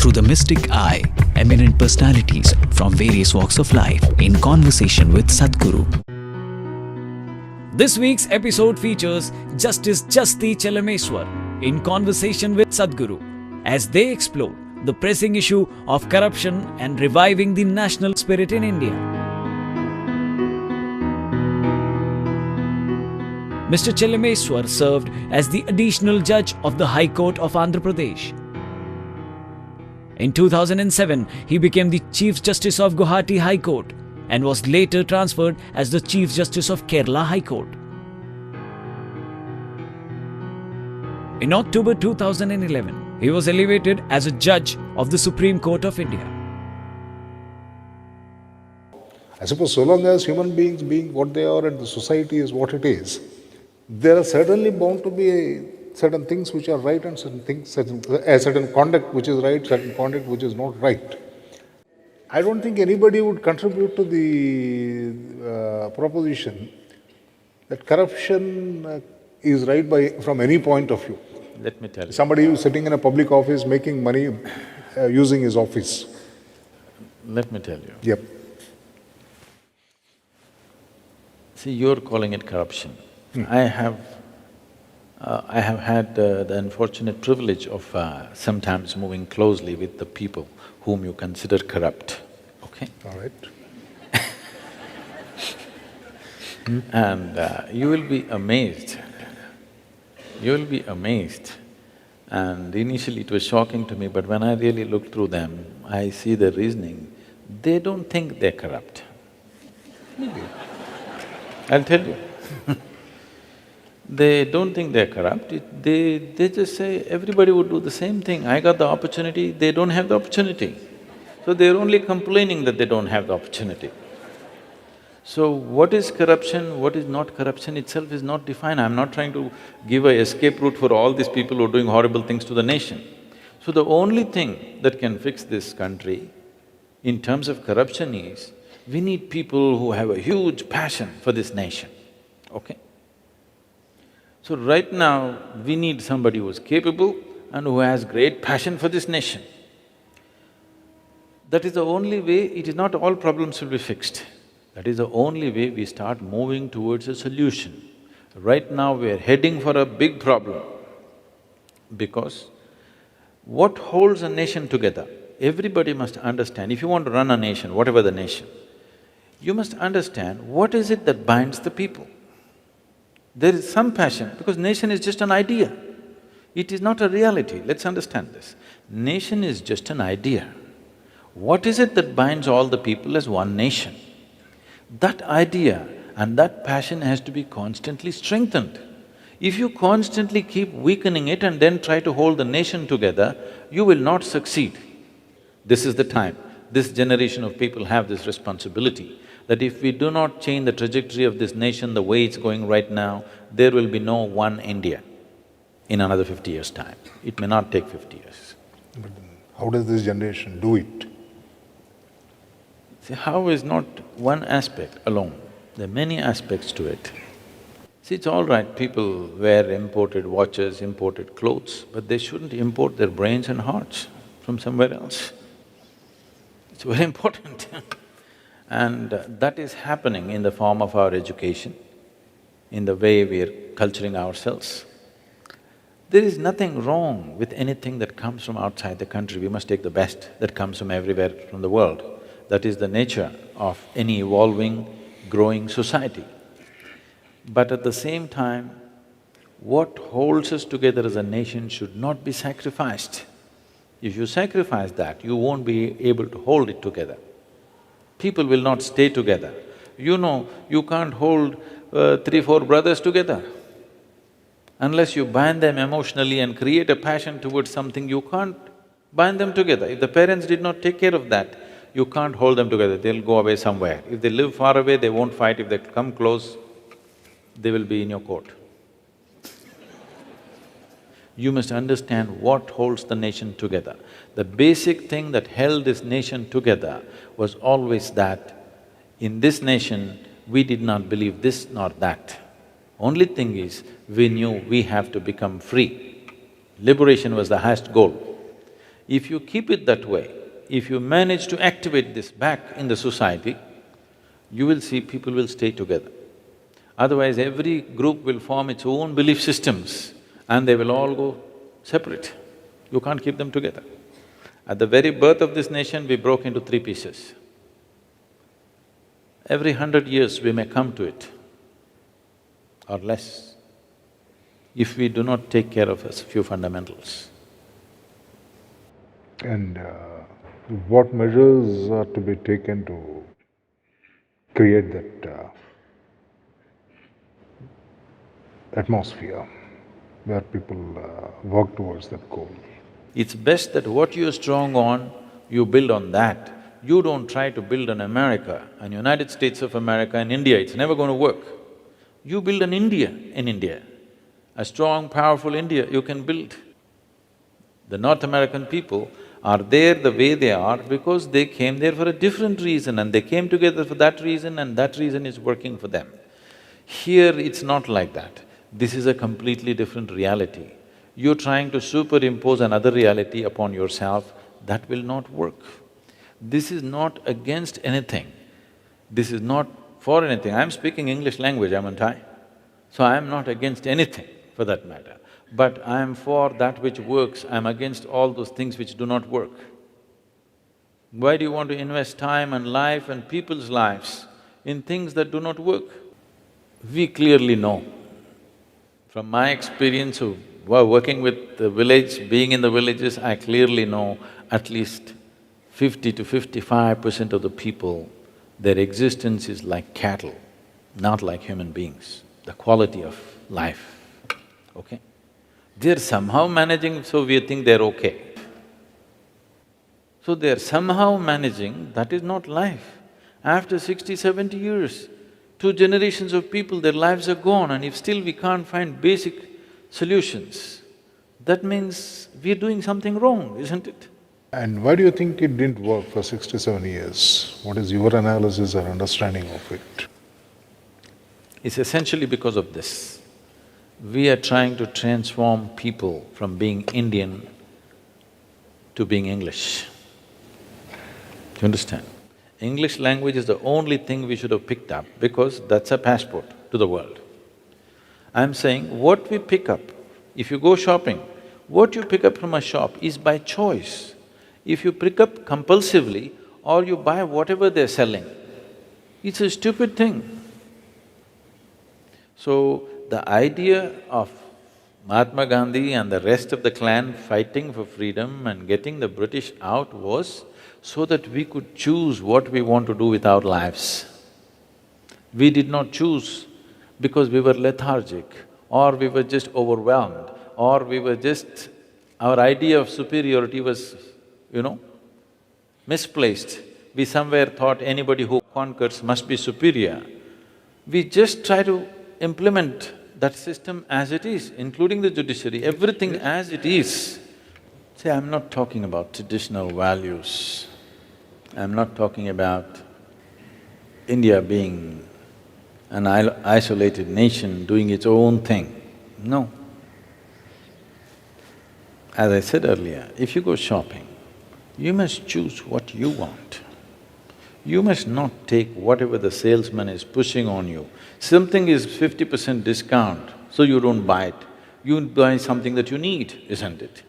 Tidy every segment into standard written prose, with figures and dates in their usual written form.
through the mystic eye, eminent personalities from various walks of life in conversation with Sadhguru. This week's episode features Justice Jasti Chelameswar in conversation with Sadhguru as they explore the pressing issue of corruption and reviving the national spirit in India. Mr. Chelameswar served as the additional judge of the High Court of Andhra Pradesh. In 2007, he became the Chief Justice of Guwahati High Court and was later transferred as the Chief Justice of Kerala High Court. In October 2011, he was elevated as a judge of the Supreme Court of India. I suppose so long as human beings being what they are and the society is what it is, there are certainly bound to be certain things which are right and certain conduct which is right, certain conduct which is not right. I don't think anybody would contribute to the proposition that corruption is right from any point of view. Let me tell you. Somebody who is sitting in a public office making money using his office. Let me tell you. Yep. See, you're calling it corruption. I have had the unfortunate privilege of sometimes moving closely with the people whom you consider corrupt, okay? All right. And you will be amazed. You will be amazed. And initially it was shocking to me, but when I really look through them, I see the reasoning. They don't think they're corrupt. I'll tell you. They don't think they're corrupt, they just say, everybody would do the same thing. I got the opportunity, they don't have the opportunity. So they're only complaining that they don't have the opportunity. So what is corruption, what is not corruption itself is not defined. I'm not trying to give an escape route for all these people who are doing horrible things to the nation. So the only thing that can fix this country in terms of corruption is, we need people who have a huge passion for this nation, okay? So right now, we need somebody who is capable and who has great passion for this nation. That is the only way, it is not all problems will be fixed. That is the only way we start moving towards a solution. Right now, we are heading for a big problem because what holds a nation together, everybody must understand. If you want to run a nation, whatever the nation, you must understand what is it that binds the people. There is some passion, because nation is just an idea. It is not a reality, let's understand this. Nation is just an idea. What is it that binds all the people as one nation? That idea and that passion has to be constantly strengthened. If you constantly keep weakening it and then try to hold the nation together, you will not succeed. This is the time. This generation of people have this responsibility that if we do not change the trajectory of this nation the way it's going right now, there will be no one India in another 50 years' time. It may not take 50 years. But how does this generation do it? See, how is not one aspect alone, there are many aspects to it. See, it's all right, people wear imported watches, imported clothes, but they shouldn't import their brains and hearts from somewhere else. It's very important and that is happening in the form of our education, in the way we are culturing ourselves. There is nothing wrong with anything that comes from outside the country. We must take the best that comes from everywhere from the world. That is the nature of any evolving, growing society. But at the same time, what holds us together as a nation should not be sacrificed. If you sacrifice that, you won't be able to hold it together. People will not stay together. You know, you can't hold 3, 4 brothers together. Unless you bind them emotionally and create a passion towards something, you can't bind them together. If the parents did not take care of that, you can't hold them together, they'll go away somewhere. If they live far away, they won't fight. If they come close, they will be in your court. You must understand what holds the nation together. The basic thing that held this nation together was always that in this nation, we did not believe this nor that. Only thing is, we knew we have to become free. Liberation was the highest goal. If you keep it that way, if you manage to activate this back in the society, you will see people will stay together. Otherwise, every group will form its own belief systems and they will all go separate. You can't keep them together. At the very birth of this nation, we broke into three pieces. Every 100 years we may come to it, or less, if we do not take care of a few fundamentals. And what measures are to be taken to create that atmosphere where people work towards that goal? It's best that what you're strong on, you build on that. You don't try to build an America, an United States of America and India, it's never going to work. You build an India in India, a strong, powerful India you can build. The North American people are there the way they are because they came there for a different reason and they came together for that reason and that reason is working for them. Here it's not like that. This is a completely different reality. You're trying to superimpose another reality upon yourself, that will not work. This is not against anything. This is not for anything. I'm speaking English language, haven't I? So I'm not against anything for that matter. But I'm for that which works, I'm against all those things which do not work. Why do you want to invest time and life and people's lives in things that do not work? We clearly know. From my experience of working with the village, being in the villages, I clearly know at least 50 to 55% of the people, their existence is like cattle, not like human beings, the quality of life, okay? They're somehow managing, so we think they're okay. So they're somehow managing, that is not life. After 60, 70 years, 2 generations of people, their lives are gone and if still we can't find basic solutions, that means we're doing something wrong, isn't it? And why do you think it didn't work for 67 years? What is your analysis or understanding of it? It's essentially because of this. We are trying to transform people from being Indian to being English. Do you understand? English language is the only thing we should have picked up because that's a passport to the world. I'm saying what we pick up, if you go shopping, what you pick up from a shop is by choice. If you pick up compulsively or you buy whatever they're selling, it's a stupid thing. So, the idea of Mahatma Gandhi and the rest of the clan fighting for freedom and getting the British out was so that we could choose what we want to do with our lives. We did not choose because we were lethargic or we were just overwhelmed or we were just… our idea of superiority was, misplaced. We somewhere thought anybody who conquers must be superior. We just try to implement that system as it is, including the judiciary, everything as it is. See, I'm not talking about traditional values. I'm not talking about India being an isolated nation doing its own thing. No. As I said earlier, if you go shopping, you must choose what you want. You must not take whatever the salesman is pushing on you. Something is 50% discount, so you don't buy it. You buy something that you need, isn't it?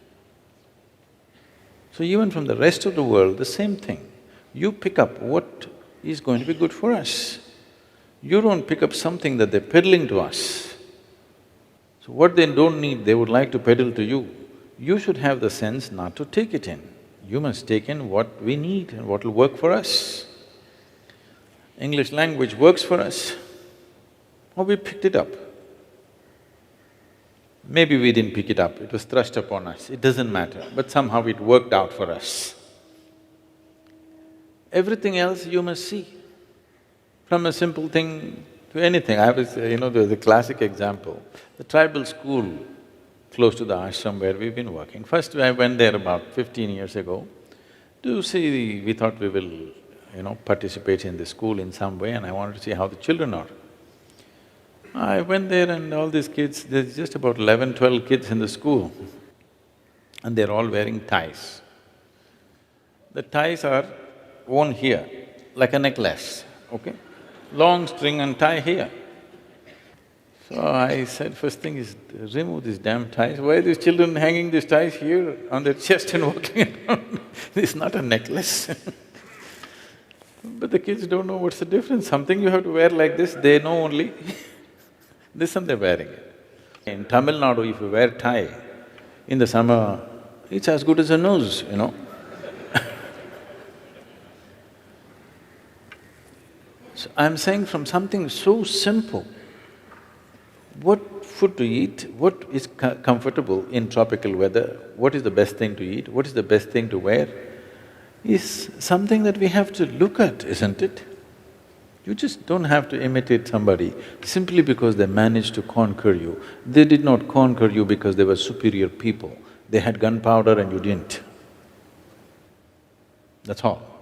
So even from the rest of the world, the same thing. You pick up what is going to be good for us. You don't pick up something that they're peddling to us. So what they don't need, they would like to peddle to you. You should have the sense not to take it in. You must take in what we need and what will work for us. English language works for us, or we picked it up. Maybe we didn't pick it up, it was thrust upon us, it doesn't matter, but somehow it worked out for us. Everything else you must see, from a simple thing to anything. I was… there's a classic example, the tribal school close to the ashram where we've been working. First I went there about 15 years ago to see… we thought we will, participate in the school in some way and I wanted to see how the children are. I went there and all these kids, there's just about 11, 12 kids in the school and they're all wearing ties. The ties are worn here, like a necklace, okay? Long string and tie here. So I said, first thing is, remove these damn ties. Why are these children hanging these ties here on their chest and walking around? This is not a necklace. But the kids don't know what's the difference. Something you have to wear like this, they know only this and they're wearing it. In Tamil Nadu, if you wear tie in the summer, it's as good as a nose, you know. So I'm saying from something so simple, what food to eat, what is comfortable in tropical weather, what is the best thing to eat, what is the best thing to wear, is something that we have to look at, isn't it? You just don't have to imitate somebody simply because they managed to conquer you. They did not conquer you because they were superior people. They had gunpowder and you didn't. That's all.